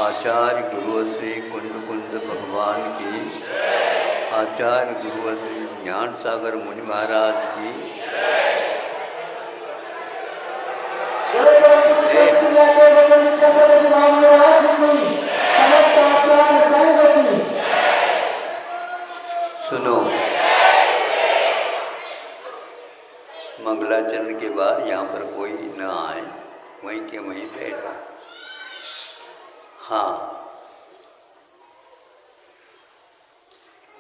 आचार्य गुरु श्री कुंद कुंद भगवान की, आचार्य गुरु श्री ज्ञान सागर मुनि महाराज की। सुनो, मंगलाचरण के बाद यहाँ पर कोई न आए, वहीं के वहीं बैठो। हाँ,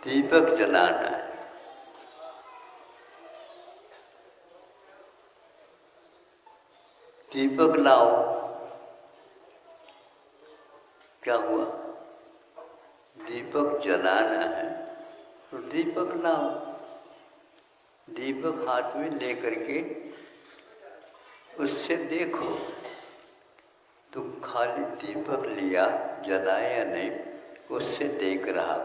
दीपक जलाना है। दीपक लाओ। क्या हुआ? दीपक जलाना है तो दीपक लाओ। दीपक हाथ में लेकर के उससे देखो, तुम खाली दीपक लिया, जलाया नहीं, उससे देख रहा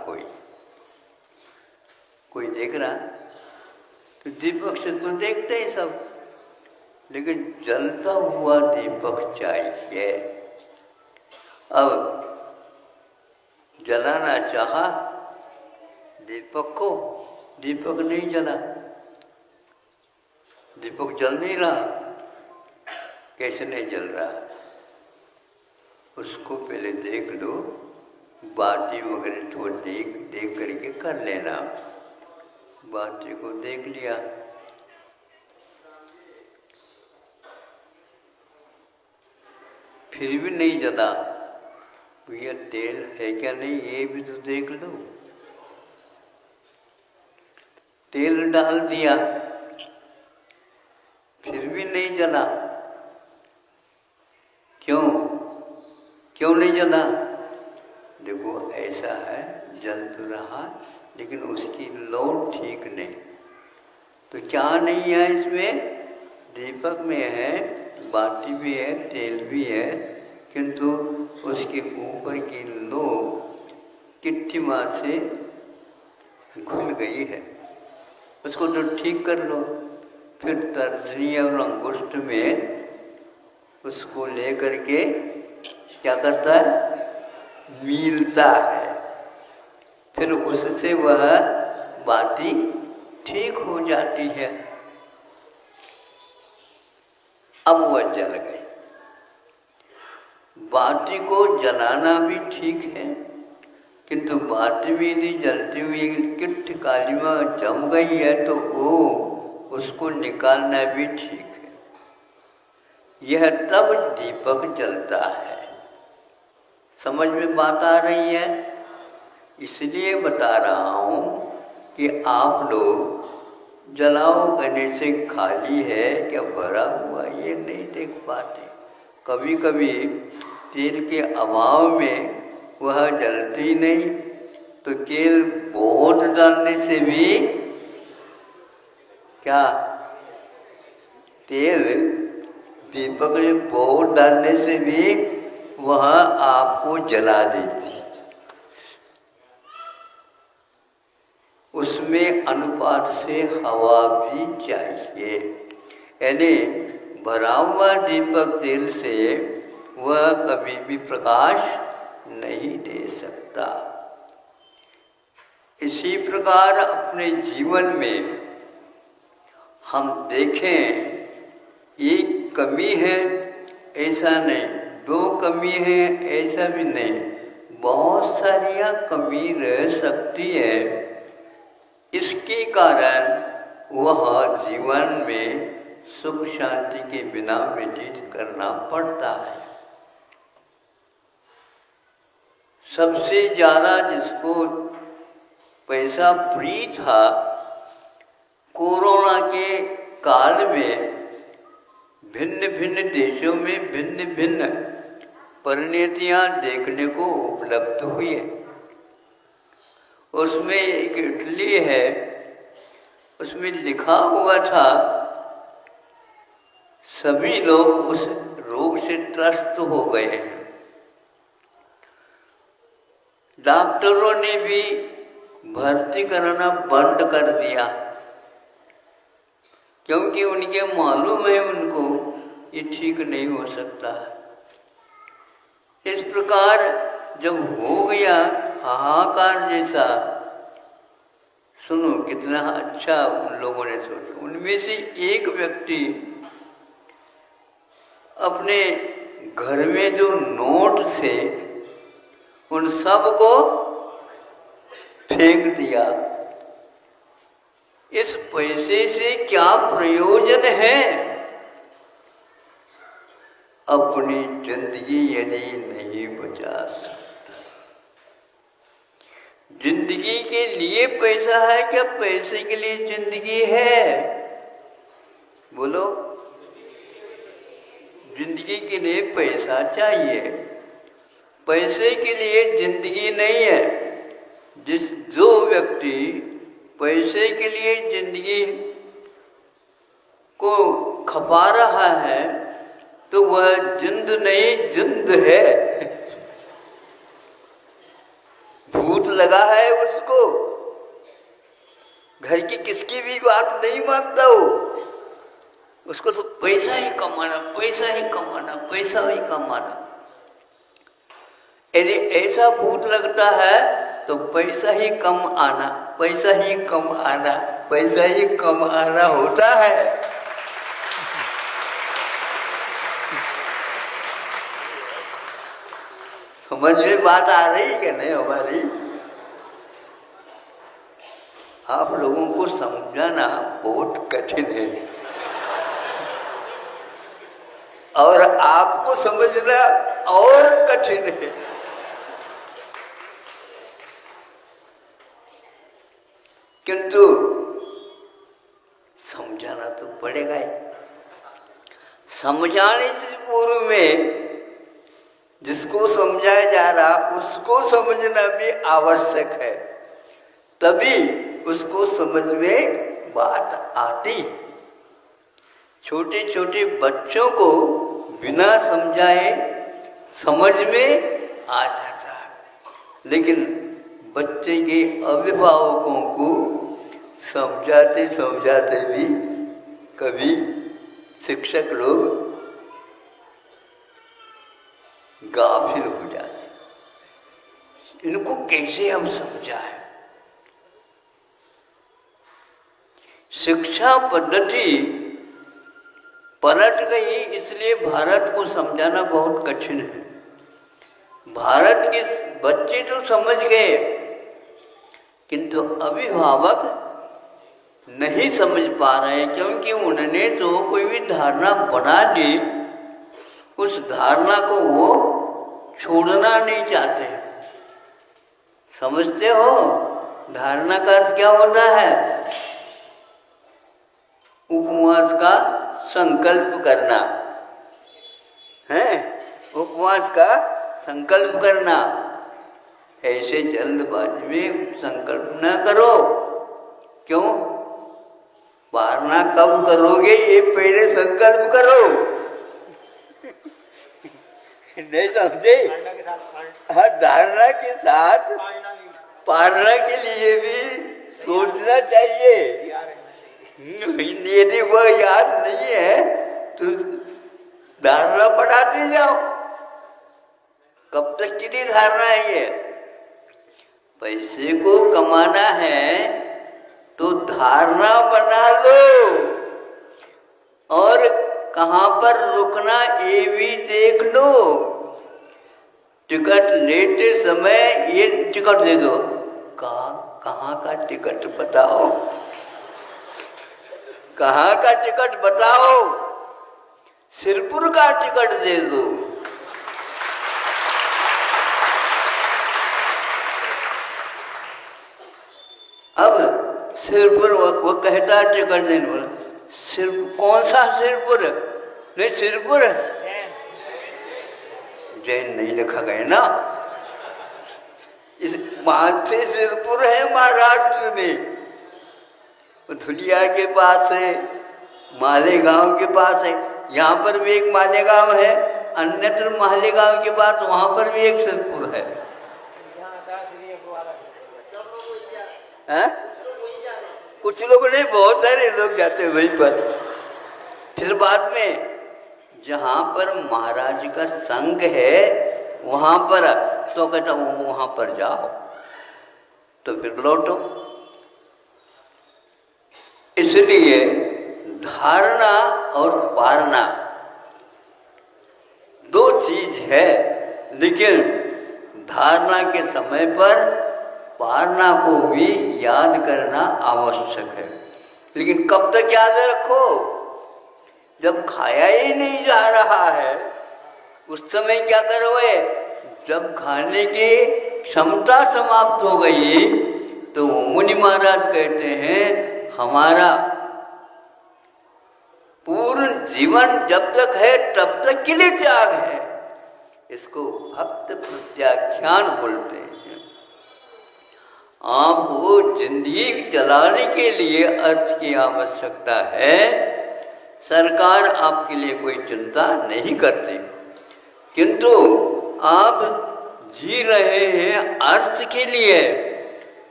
कोई देख रहा? तो दीपक से तो देखते ही सब, लेकिन जलता हुआ दीपक चाहिए। अब जलाना चाहा दीपक को, दीपक नहीं जला, दीपक जल नहीं रहा। कैसे नहीं जल रहा? उसको पहले देख लो, बाटी वगैरह थोड़ा देख करके कर लेना। बाटी को देख लिया, फिर भी नहीं जला, भैया तेल है क्या नहीं, ये भी तो देख लो। तेल डाल दिया, फिर भी नहीं जला। क्यों नहीं जला? देखो ऐसा है, जल तो रहा लेकिन उसकी लौ ठीक नहीं। तो क्या नहीं है इसमें? दीपक में है, बाटी भी है, तेल भी है, किंतु उसके ऊपर की लो किट्टी मार से घुल गई है। उसको तो ठीक कर लो। फिर तर्जनी और अंगुष्ठ में उसको ले करके क्या करता है? मीलता है। फिर उससे वह बाटी ठीक हो जाती है। अब वह जल गई। बाटी को जलाना भी ठीक है, किंतु बाटी में यदि जलती हुई किट कालीमा जम गई है तो उसको निकालना भी ठीक है। यह तब दीपक जलता है। समझ में बात आ रही है? इसलिए बता रहा हूँ कि आप लोग जलाओ कहने से खाली है क्या भरा हुआ ये नहीं देख पाते। कभी कभी तेल के अभाव में वह जलती नहीं, तो तेल बहुत डालने से भी क्या? तेल दीपक में बहुत डालने से भी वह आपको जला देती। उसमें अनुपात से हवा भी चाहिए, यानी भरा हुआ दीपक तेल से वह कभी भी प्रकाश नहीं दे सकता। इसी प्रकार अपने जीवन में हम देखें, एक कमी है ऐसा नहीं, दो कमी है ऐसा भी नहीं, बहुत सारियां कमी रह सकती है। इसके कारण वह जीवन में सुख शांति के बिना व्यतीत करना पड़ता है। सबसे ज़्यादा जिसको पैसा फ्री था, कोरोना के काल में भिन्न भिन्न देशों में भिन्न भिन्न परिणतियाँ देखने को उपलब्ध हुई है। उसमें एक इटली है, उसमें लिखा हुआ था सभी लोग उस रोग से त्रस्त हो गए हैं। डॉक्टरों ने भी भर्ती करना बंद कर दिया, क्योंकि उनके मालूम है उनको ये ठीक नहीं हो सकता। इस प्रकार जब हो गया हाहाकार जैसा, सुनो कितना अच्छा उन लोगों ने सोचा। उनमें से एक व्यक्ति अपने घर में जो नोट थे उन सब को फेंक दिया। इस पैसे से क्या प्रयोजन है? अपनी जिंदगी यदि नहीं बचा सकता। जिंदगी के लिए पैसा है क्या पैसे के लिए जिंदगी है? बोलो। जिंदगी के लिए पैसा चाहिए, पैसे के लिए जिंदगी नहीं है। जो व्यक्ति पैसे के लिए जिंदगी को खपा रहा है तो वह जिंद नहीं जिंद है। भूत लगा है उसको, घर की किसकी भी बात नहीं मानता वो। उसको तो पैसा ही कमाना, पैसा ही कमाना, पैसा ही कमाना। यदि ऐसा भूत लगता है तो पैसा ही कम आना, पैसा ही कम आना, पैसा ही कम आना होता है। समझ में बात आ रही कि नहीं हमारी? आप लोगों को समझाना बहुत कठिन है और आपको समझना और कठिन है। किंतु समझाना तो पड़ेगा ही। समझाने से पूर्व में जिसको समझाया जा रहा उसको समझना भी आवश्यक है, तभी उसको समझ में बात आती। छोटे छोटे बच्चों को बिना समझाए समझ में आ जाता है, लेकिन बच्चे के अभिभावकों को समझाते समझाते भी कभी शिक्षक लोग गाफिल हो जाते। इनको कैसे हम समझाएं? शिक्षा पद्धति पलट गई, इसलिए भारत को समझाना बहुत कठिन है। भारत के बच्चे तो समझ गए, किंतु अभिभावक नहीं समझ पा रहे, क्योंकि उन्होंने जो कोई भी धारणा बना ली उस धारणा को वो छोड़ना नहीं चाहते। समझते हो? धारणा का अर्थ क्या होता है? उपवास का संकल्प करना है। उपवास का संकल्प करना। ऐसे जल्दबाजी में संकल्प न करो। क्यों? पारना कब करोगे ये पहले संकल्प करो। नहीं समझे? हर धारणा के साथ पारना के लिए भी सोचना चाहिए। यदि वह याद नहीं है तो धारणा बढ़ाते जाओ। कब तक की धारणा है ये? पैसे को कमाना है तो धारणा बना लो, और कहाँ पर रुकना ये भी देख लो। टिकट लेते समय ये टिकट दे दो। कहाँ का टिकट बताओ? कहाँ का टिकट बताओ? सिरपुर का टिकट दे दो। अब सिरपुर वो कहता टिकट देने वाला, सिर कौन सा सिरपुर? नहीं सिरपुर जैन नहीं लिखा गया ना। इस मानसे सिरपुर है महाराष्ट्र में, धुलिया के पास है, मालेगांव के पास है। यहाँ पर भी एक मालेगांव है, अन्यत्र मालेगांव के पास वहाँ पर भी एक सिरपुर है। कुछ लोग नहीं, बहुत सारे लोग जाते हैं वहीं पर। फिर बाद में जहाँ पर महाराज का संघ है वहाँ पर, तो कहता वो वहाँ पर जाओ, तो फिर लौटो। इसलिए धारणा और पारणा दो चीज है, लेकिन धारणा के समय पर पारणा को भी याद करना आवश्यक है। लेकिन कब तक याद रखो? जब खाया ही नहीं जा रहा है उस समय क्या करोगे? जब खाने की क्षमता समाप्त हो गई तो मुनि महाराज कहते हैं हमारा पूर्ण जीवन जब तक है तब तक के लिए त्याग है। इसको भक्त प्रत्याख्यान बोलते हैं। आपको जिंदगी चलाने के लिए अर्थ की आवश्यकता है। सरकार आपके लिए कोई चिंता नहीं करती, किंतु आप जी रहे हैं अर्थ के लिए,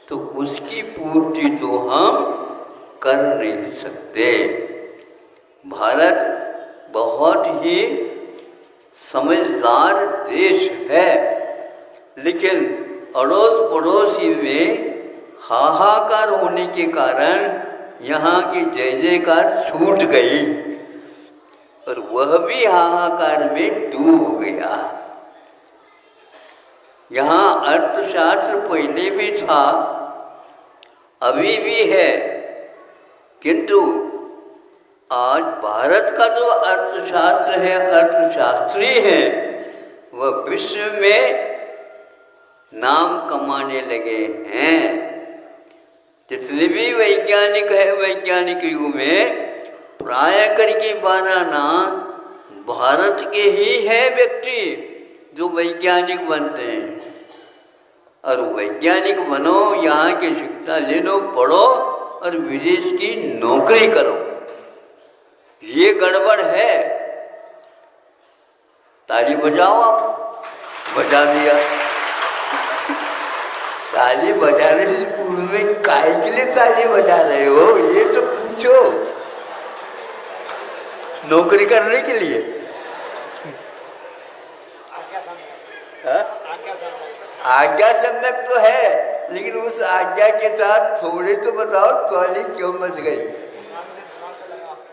तो उसकी पूर्ति तो हम कर नहीं सकते। भारत बहुत ही समझदार देश है, लेकिन अड़ोस पड़ोसी में हाहाकार होने के कारण यहाँ की जय जयकार छूट गई और वह भी हाहाकार में डूब गया। यहाँ अर्थशास्त्र पहले भी था, अभी भी है, किंतु आज भारत का जो अर्थशास्त्र है, अर्थशास्त्री है, वह विश्व में नाम कमाने लगे हैं। जितने भी वैज्ञानिक है, वैज्ञानिक युग में प्राय करके 12 नाम भारत के ही है व्यक्ति जो वैज्ञानिक बनते हैं। और वैज्ञानिक बनो, यहाँ की शिक्षा ले लो, पढ़ो और विदेश की नौकरी करो। ये गड़बड़ है। ताली बजाओ, आप बजा दिया। ताली बजाने से पूर्व में काय के लिए ताली बजा रहे हो, ये तो पूछो। नौकरी करने के लिए? आज्ञा सम्यक तो है, लेकिन उस आज्ञा के साथ थोड़े तो बताओ ताली क्यों बज गई?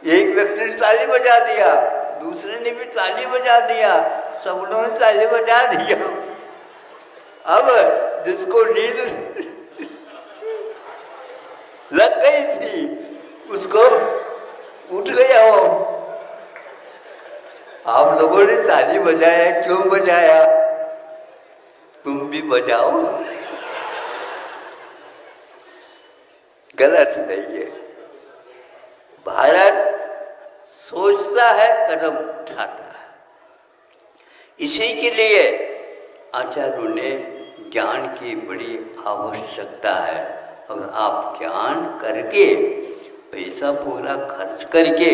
एक व्यक्ति ने ताली बजा दिया, दूसरे ने भी ताली बजा दिया, सब लोगों ने ताली बजा दिया। अब जिसको नींद लग गई थी उसको उठ गया हो। आप लोगों ने ताली बजाया, क्यों बजाया? तुम भी बजाओ। गलत नहीं है। भारत सोचता है, कदम उठाता है। इसी के लिए आचार्यों ने ज्ञान की बड़ी आवश्यकता है। और आप ज्ञान करके पैसा पूरा खर्च करके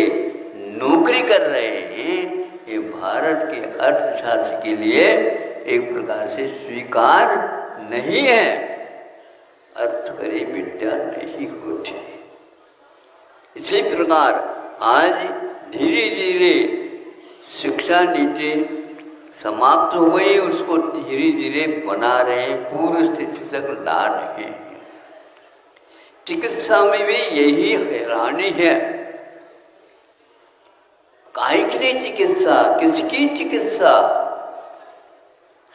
नौकरी कर रहे हैं, ये भारत के अर्थशास्त्र के लिए एक प्रकार से स्वीकार नहीं है। अर्थ करे विद्या नहीं होती। इसी प्रकार आज धीरे धीरे शिक्षा नीति समाप्त हो गई, उसको धीरे धीरे बना रहे हैं, पूर्व स्थिति तक ला रहे हैं। चिकित्सा में भी यही हैरानी है। काहे के लिए चिकित्सा? किसकी चिकित्सा?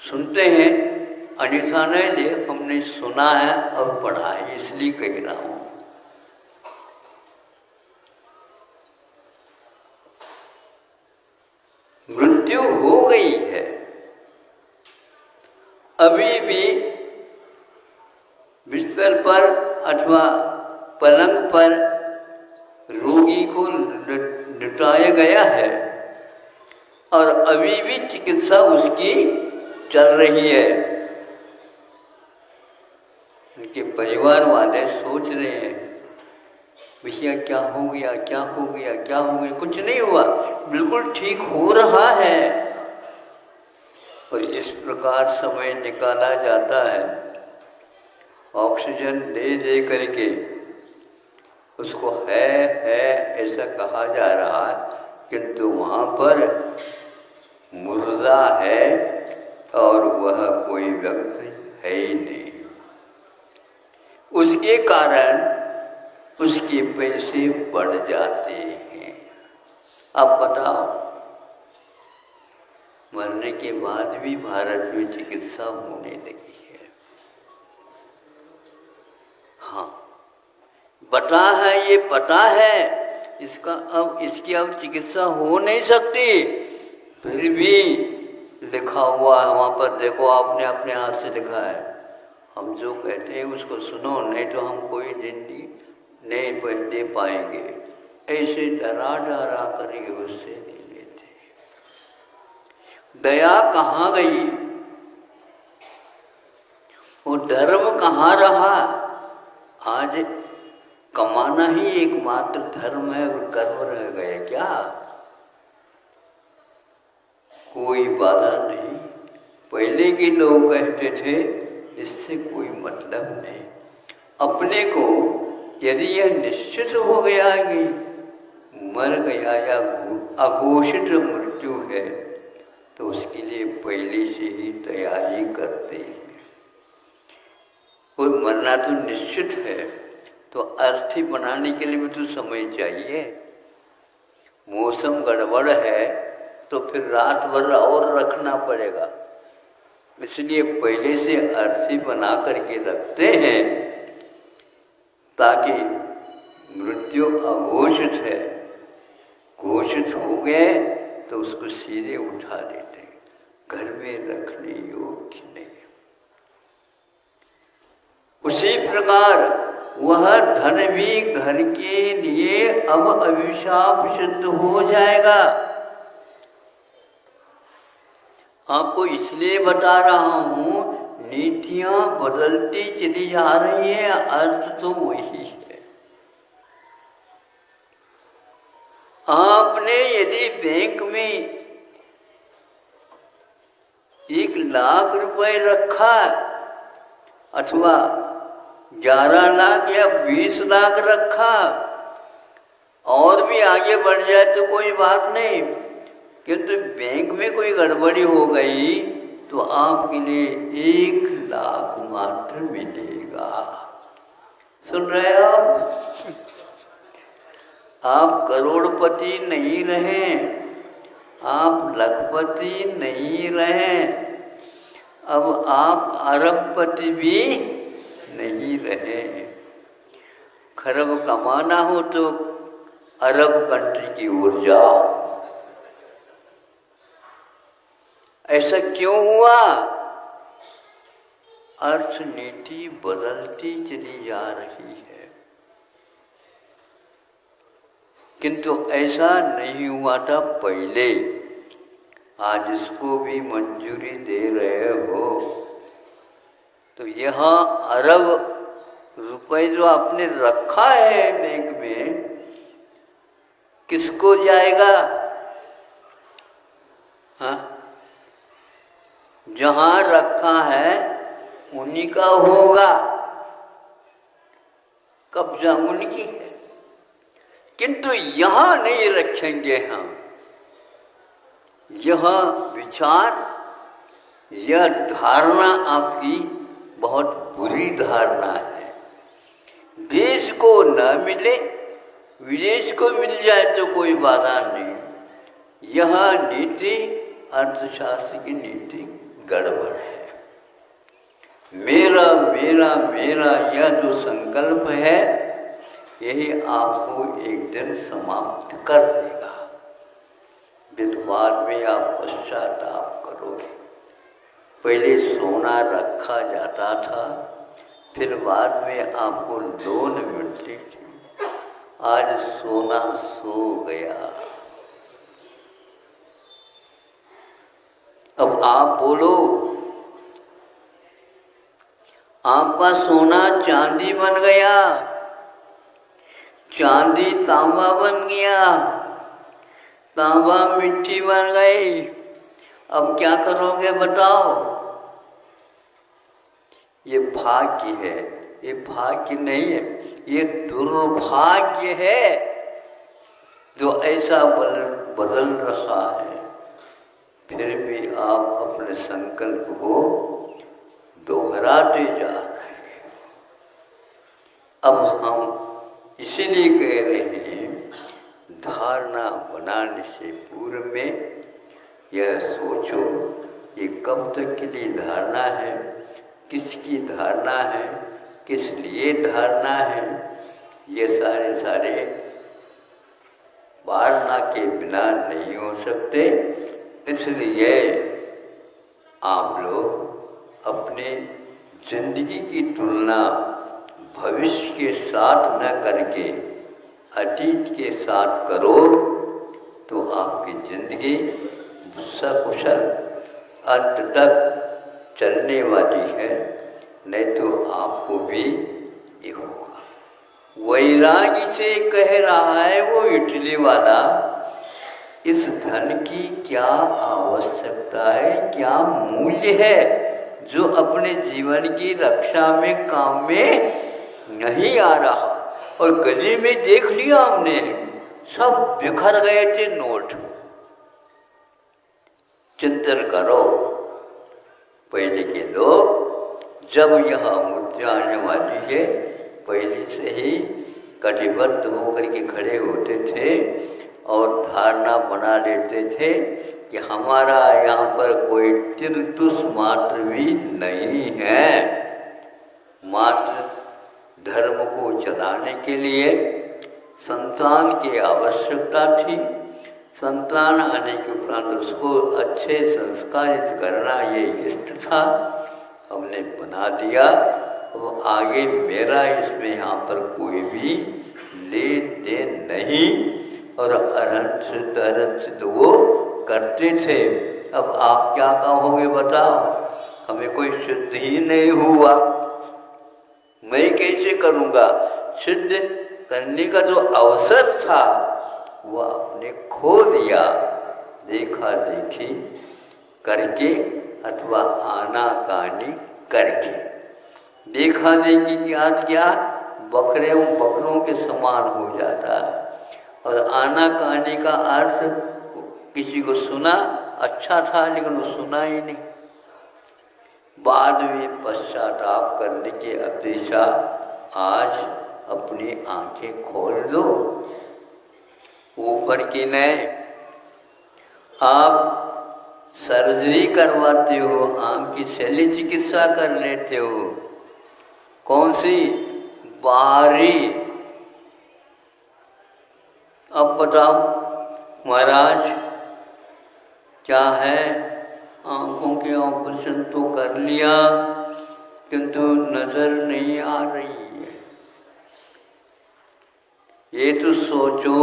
सुनते हैं, अन्यथा नहीं ले, हमने सुना है और पढ़ा है, इसलिए कह रहा हूँ। मृत्यु हो गई है, अभी भी बिस्तर पर अथवा पलंग पर रोगी को लिटाया गया है और अभी भी चिकित्सा उसकी चल रही है। उनके परिवार वाले सोच रहे हैं, भैया क्या हो गया, क्या हो गया, क्या हो गया? कुछ नहीं हुआ, बिल्कुल ठीक हो रहा है। और इस प्रकार समय निकाला जाता है, ऑक्सीजन दे दे करके उसको है ऐसा कहा जा रहा है, किंतु वहाँ पर मुर्दा है, और वह कोई व्यक्ति है ही नहीं। उसके कारण उसके पैसे बढ़ जाते हैं। अब बताओ, मरने के बाद भी भारत में चिकित्सा होने लगी है। हाँ, बता है, ये पता है इसकी अब चिकित्सा हो नहीं सकती, फिर भी लिखा हुआ है वहाँ पर, देखो आपने अपने हाथ से लिखा है। हम जो कहते हैं उसको सुनो, नहीं तो हम कोई जिंदगी नहीं दे पाएंगे। ऐसे डरा डरा करके उससे ले लेते। दया कहाँ गई? वो धर्म कहाँ रहा? आज कमाना ही एकमात्र धर्म है और कर्म रह गए क्या? कोई बाधा नहीं। पहले के लोग कहते थे इससे कोई मतलब नहीं। अपने को यदि यह निश्चित हो गया कि मर गया या अघोषित मृत्यु है, तो उसके लिए पहले से ही तैयारी करते हैं। कोई मरना तो निश्चित है, तो अर्थी बनाने के लिए भी तो समय चाहिए। मौसम गड़बड़ है तो फिर रात भर और रखना पड़ेगा, इसलिए पहले से अर्थी बना करके रखते हैं ताकि मृत्यु अघोषित है, घोषित हो गए तो उसको सीधे उठा देते, घर में रखने योग्य नहीं। उसी प्रकार वह धन भी घर के लिए अब अभिशाप सिद्ध हो जाएगा। आपको इसलिए बता रहा हूँ, नीतियाँ बदलती चली जा रही है, अर्थ तो वही है। आपने यदि बैंक में 1 लाख रुपए रखा अथवा 11 लाख या 20 लाख रखा और भी आगे बढ़ जाए तो कोई बात नहीं, किंतु बैंक में कोई गड़बड़ी हो गई तो आपके लिए 1 लाख मात्र मिलेगा। सुन रहे हो? आप करोड़पति नहीं रहे, आप लखपति नहीं रहे, अब आप अरबपति भी नहीं रहे। खरब कमाना हो तो अरब कंट्री की ओर जाओ। ऐसा क्यों हुआ? अर्थनीति बदलती चली जा रही है, किंतु ऐसा नहीं हुआ था पहले। आज इसको भी मंजूरी दे रहे हो तो यहाँ अरब रुपए जो आपने रखा है बैंक में, किसको जाएगा? हाँ, जहाँ रखा है उन्हीं का होगा, कब्जा उनकी है। किंतु यहाँ नहीं रखेंगे हम। यह विचार, यह धारणा आपकी बहुत बुरी धारणा है। देश को न मिले, विदेश को मिल जाए तो कोई बाधा नहीं। यह नीति, अर्थशास्त्र की नीति गड़बड़ है। मेरा मेरा मेरा यह जो संकल्प है, यही आपको एक दिन समाप्त कर देगा। बाद में आप पश्चाताप करोगे। पहले सोना रखा जाता था, फिर बाद में आपको लोन मिलती थी, आज सोना सो गया। अब आप बोलो, आपका सोना चांदी बन गया, चांदी तांबा बन गया, तांबा मिट्टी बन गई। अब क्या करोगे बताओ? ये भाग्य है, ये भाग्य नहीं है, ये दुर्भाग्य है जो ऐसा बदल रहा है। फिर भी आप अपने संकल्प को दोहराते जा रहे हैं। अब हम इसीलिए कह रहे हैं, धारणा बनाने से पूर्व में यह सोचो ये कब तक के लिए धारणा है, किसकी धारणा है, किस लिए धारणा है। ये सारे वारणा के बिना नहीं हो सकते। इसलिए आप लोग अपने जिंदगी की तुलना भविष्य के साथ न करके अतीत के साथ करो तो आपकी जिंदगी सकुशल अंत तक चलने वाली है, नहीं तो आपको भी ये होगा। वैरागी से कह रहा है वो इटली वाला, इस धन की क्या आवश्यकता है, क्या मूल्य है जो अपने जीवन की रक्षा में काम में नहीं आ रहा। और गली में देख लिया हमने, सब बिखर गए थे नोट। चिंतन करो, पहले के लोग जब यहाँ मुद्दे आने वाली है पहले से ही कटिबद्ध होकर के खड़े होते थे और धारणा बना लेते थे कि हमारा यहाँ पर कोई तिरतुस मात्र भी नहीं है। मात्र धर्म को चलाने के लिए संतान की आवश्यकता थी। संतान आने के उपरांत उसको अच्छे संस्कारित करना ये इष्ट था, हमने बना दिया। अब आगे मेरा इसमें यहाँ पर कोई भी लेन देन नहीं। और अरहंत सिद्ध वो करते थे। अब आप क्या कहोगे बताओ, हमें कोई सिद्ध ही नहीं हुआ, मैं कैसे करूँगा। सिद्ध करने का जो अवसर था वह आपने खो दिया, देखा देखी करके अथवा आनाकानी करके। देखा देखी की आज क्या बकरों के समान हो जाता है। और आनाकानी का अर्थ किसी को सुना अच्छा था लेकिन वो सुना ही नहीं, बाद में पश्चाताप करने की अपेक्षा आज अपनी आंखें खोल दो। ऊपर की नहीं, आप सर्जरी करवाते हो, आंख की शल्य चिकित्सा कर लेते हो, कौन सी बाहरी। अब बताओ महाराज क्या है, आंखों के ऑपरेशन तो कर लिया किंतु नजर नहीं आ रही है। ये तो सोचो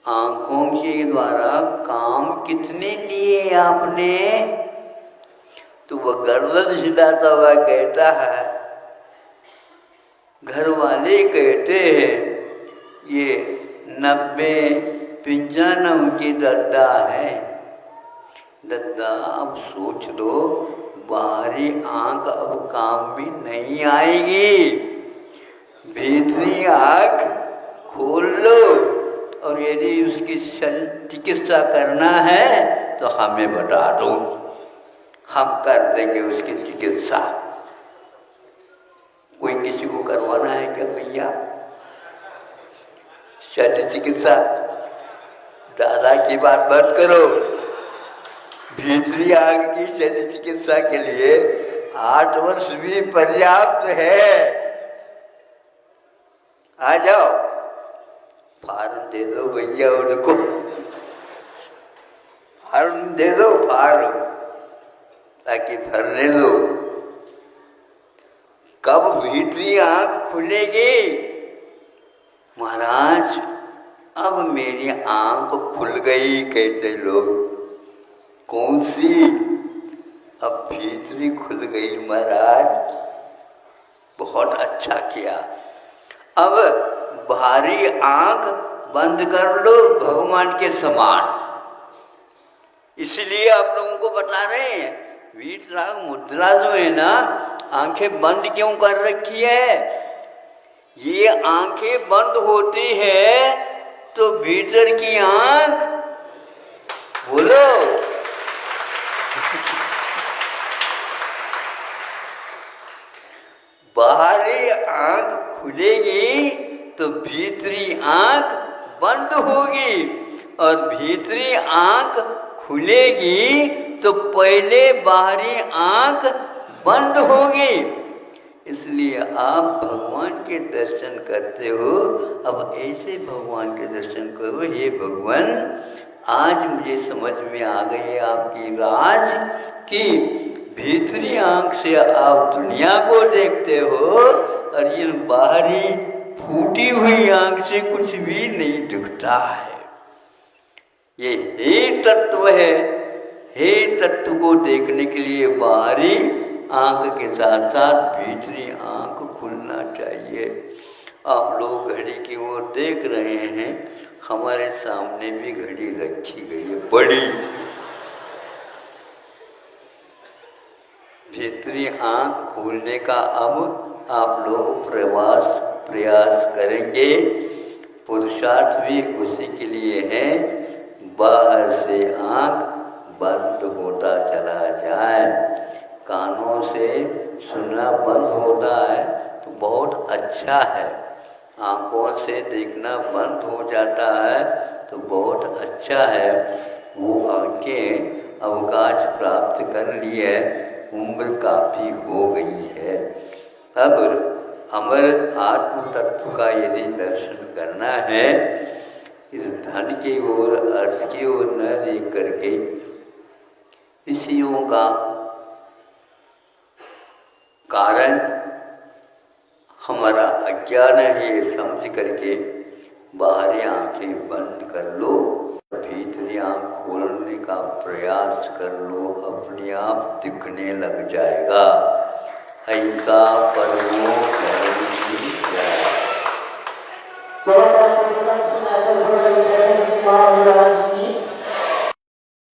आंखों के द्वारा काम कितने लिए आपने। तो वह गर्दन हिलाता हुआ कहता है, घर वाले कहते हैं ये 90-95 की दद्दा है। दद्दा अब सोच लो, बाहरी आंख अब काम भी नहीं आएगी, भीतरी आंख खोल लो। और यदि उसकी चिकित्सा करना है तो हमें बता दो, हम कर देंगे उसकी चिकित्सा। कोई किसी को करवाना है क्या भैया शल्य चिकित्सा? दादा की बात मत करो। भीतरी आंख की शल्य चिकित्सा के लिए 8 वर्ष भी पर्याप्त है। आ जाओ, फार्म दे दो भैया उनको, फार्म दे दो, फार्म ताकि भरने दो। कब भीतरी आंख खुलेगी? महाराज अब मेरी आंख खुल गई कहते लोग। कौन सी? अब भीतरी खुल गई महाराज, बहुत अच्छा किया। अब बाहरी आंख बंद कर लो भगवान के समान। इसलिए आप लोगों को बता रहे हैं, वीतराग मुद्रा जो है ना, आंखें बंद क्यों कर रखी है? ये आंखें बंद होती है तो भीतर की आंख बोलो खुलेगी तो भीतरी आंख बंद होगी, और भीतरी आंख खुलेगी तो पहले बाहरी आंख बंद होगी। इसलिए आप भगवान के दर्शन करते हो, अब ऐसे भगवान के दर्शन करो। हे भगवान, आज मुझे समझ में आ गई है आपकी राज कि भीतरी आंख से आप दुनिया को देखते हो, और ये बाहरी फूटी हुई आंख से कुछ भी नहीं दिखता है। ये हे तत्व है। हे तत्व को देखने के लिए बाहरी आंख के साथ साथ भीतरी आंख खुलना चाहिए। आप लोग घड़ी की ओर देख रहे हैं, हमारे सामने भी घड़ी रखी गई है बड़ी। भीतरी आंख खोलने का अब आप लोग प्रयास करेंगे। पुरुषार्थ भी उसी के लिए है, बाहर से आंख बंद होता चला जाए। कानों से सुनना बंद होता है तो बहुत अच्छा है, आँखों से देखना बंद हो जाता है तो बहुत अच्छा है। वो आँखें अवकाश प्राप्त कर ली है, उम्र काफ़ी हो गई है। अब अमर आत्म तत्व का यदि दर्शन करना है, इस धन की ओर, अर्थ की ओर न देख करके विषयों का कारण हमारा अज्ञान है, ये समझ करके बाहरी आंखें बंद कर लो, भीतरी आंख खोलने का प्रयास कर लो, अपने आप दिखने लग जाएगा। ऐसा परमो जय।